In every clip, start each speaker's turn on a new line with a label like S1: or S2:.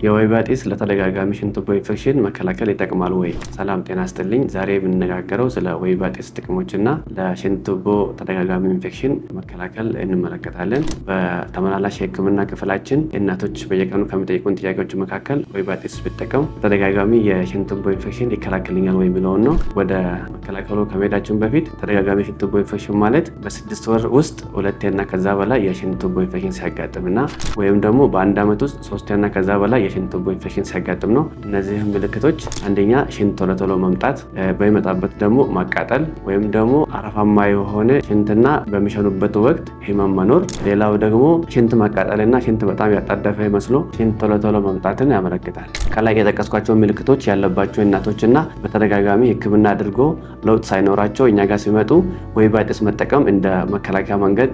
S1: የወይባ ጢስ ለተደጋጋሚ ሽንት ቱቦ ኢንፌክሽን መከላከል ይጠቅማል ወይ? ሰላም ጤና ይስጥልኝ። ዛሬ የምንነጋገረው ስለ ወይባ ጢስ ጥቅሞችና ለሽንት ቱቦ ተደጋጋሚ ኢንፌክሽን መከላከል እንመለከታለን። በተመላላሽ የሕክምና ክፍላችን እናቶች በየቀኑ ከሚጠይቁን ጥያቄዎች መካከል ወይባ ጢስ ብጠቀም ተደጋጋሚ የሽንት ቱቦ ኢንፌክሽን ይከላከልኛል ወይ የሚለውን ነው። ወደ መከላከሉ ከመሄዳችን በፊት ተደጋጋሚ የሽንት ቱቦ ኢንፌክሽን ማለት በ6 ወር ውስጥ 2ና ከዛ በላይ የሽንት ቱቦ ኢንፌክሽን ሲያጋጥምና ወይም ደግሞ በአንድ ዓመት ውስጥ 3ና ከዛ በላይ የሽንት ቱቦ ኢንፌክሽን ሲያጋጥም ነው። እነዚህ ምልክቶች አንደኛ ሽንት ቶሎ ቶሎ መምጣት፣ በሚመጣበት ደግሞ ማቃጠል ወይም ደግሞ አረፋማ የሆነ ሽንትና በሚሸኑበት ወቅት ህመም መኖር፣ ሌላው ደግሞ ሽንት ማቃጠልና ሽንት በጣም ያጣደፈ መስሎ ሽንት ቶሎ ቶሎ መምጣትን ያመለክታል። ከላይ የጠቀስኳቸው ምልክቶች ያለባቸው እናቶችና በተደጋጋሚ ሕክምና አድርጎ ለውጥ ሳይኖራቸው እኛ ጋር ሲመጡ ወይባ ጢስ መጠቀም እንደ መከላከያ መንገድ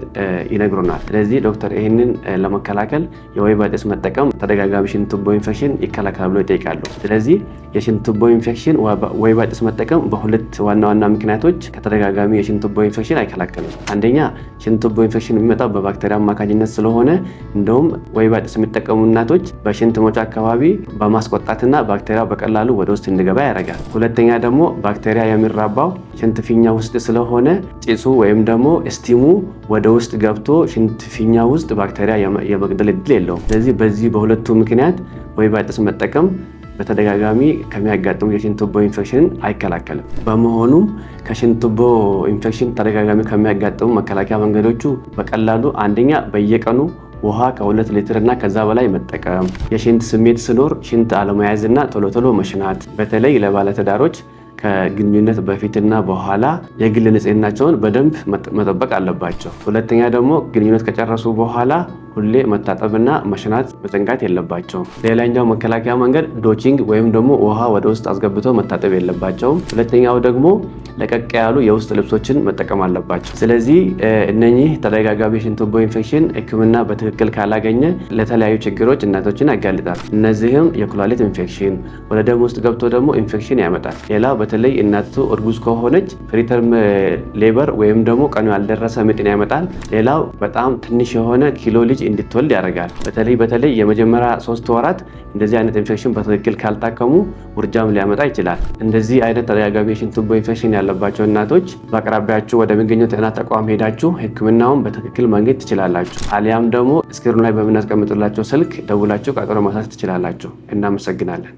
S1: ይነግሩናል። ስለዚህ ዶክተር ይህንን ለመከላከል የወይባ ጢስ መጠቀም ተደጋጋሚ ሽንት ቱቦ ኢንፌክሽን ይከላከላል ብሎ ይጠይቃሉ። ስለዚህ የሽንት ቱቦ ኢንፌክሽን ወይባ ጢስ መጠቀም በሁለት ዋና ዋና ምክንያቶች ከተደጋጋሚ የሽንት ቱቦ ኢንፌክሽን አይከላከልም። አንደኛ ሽንት ቱቦ ኢንፌክሽን የሚመጣው በባክቴሪያ አማካኝነት ስለሆነ እንደውም ወይባ ጢስ የሚጠቀሙ እናቶች በሽንት መውጫ አካባቢ በማስቆጣትና ባክቴሪያ በቀላሉ ወደ ውስጥ እንዲገባ ያደርጋል። ሁለተኛ ደግሞ ባክቴሪያ የሚራባው ሽንት ፊኛ ውስጥ ስለሆነ ጢሱ ወይም ደግሞ ስቲሙ ወደ ውስጥ ገብቶ ሽንት ፊኛ ውስጥ ባክቴሪያ የመግደል እድል የለውም። ስለዚህ በዚህ በሁለቱ ምክንያት ወይባ ጢስ መጠቀም በተደጋጋሚ ከሚያጋጥሙ የሽንት ቱቦ ኢንፌክሽን አይከላከልም። በመሆኑም ከሽንት ቱቦ ኢንፌክሽን ተደጋጋሚ ከሚያጋጥሙ መከላከያ መንገዶቹ በቀላሉ አንደኛ በየቀኑ ውሃ ከ2 ሊትር እና ከዛ በላይ መጠቀም፣ የሽንት ስሜት ሲኖር ሽንት አለመያዝና ቶሎ ቶሎ መሽናት፣ በተለይ ለባለትዳሮች ከግንኙነት በፊትና በኋላ የግል ንጽህናቸውን በደንብ መጠበቅ አለባቸው። ሁለተኛ ደግሞ ግንኙነት ከጨረሱ በኋላ ሁሌ መታጠብና መሽናት መዘንጋት የለባቸውም። ሌላኛው መከላከያ መንገድ ዶቺንግ ወይም ደግሞ ውሃ ወደ ውስጥ አስገብቶ መታጠብ የለባቸውም። ሁለተኛው ደግሞ ለቀቅ ያሉ የውስጥ ልብሶችን መጠቀም አለባቸው። ስለዚህ እነኚህ ተደጋጋሚ የሽንት ቱቦ ኢንፌክሽን ሕክምና በትክክል ካላገኘ ለተለያዩ ችግሮች እናቶችን ያጋልጣል። እነዚህም የኩላሊት ኢንፌክሽን ወደ ደም ውስጥ ገብቶ ደግሞ ኢንፌክሽን ያመጣል። ሌላው በተለይ እናቱ እርጉዝ ከሆነች ፕሪተርም ሌበር ወይም ደግሞ ቀኑ ያልደረሰ ምጥን ያመጣል። ሌላው በጣም ትንሽ የሆነ ኪሎ ልጅ እንድትወልድ ያደርጋል። በተለይ የመጀመሪያ 3 ወራት እንደዚህ አይነት ኢንፌክሽን በትክክል ካልታከሙ ውርጃም ሊያመጣ ይችላል። እንደዚህ አይነት ተደጋጋሚ የሽንት ቱቦ ኢንፌክሽን ያለባቸው እናቶች በአቅራቢያችሁ ወደሚገኘው ጤና ተቋም ሄዳችሁ ሕክምናውን በትክክል ማግኘት ትችላላችሁ። አሊያም ደግሞ ስክሪኑ ላይ በምናስቀምጥላቸው ስልክ ደውላችሁ ቀጠሮ ማሳት ትችላላችሁ። እናመሰግናለን።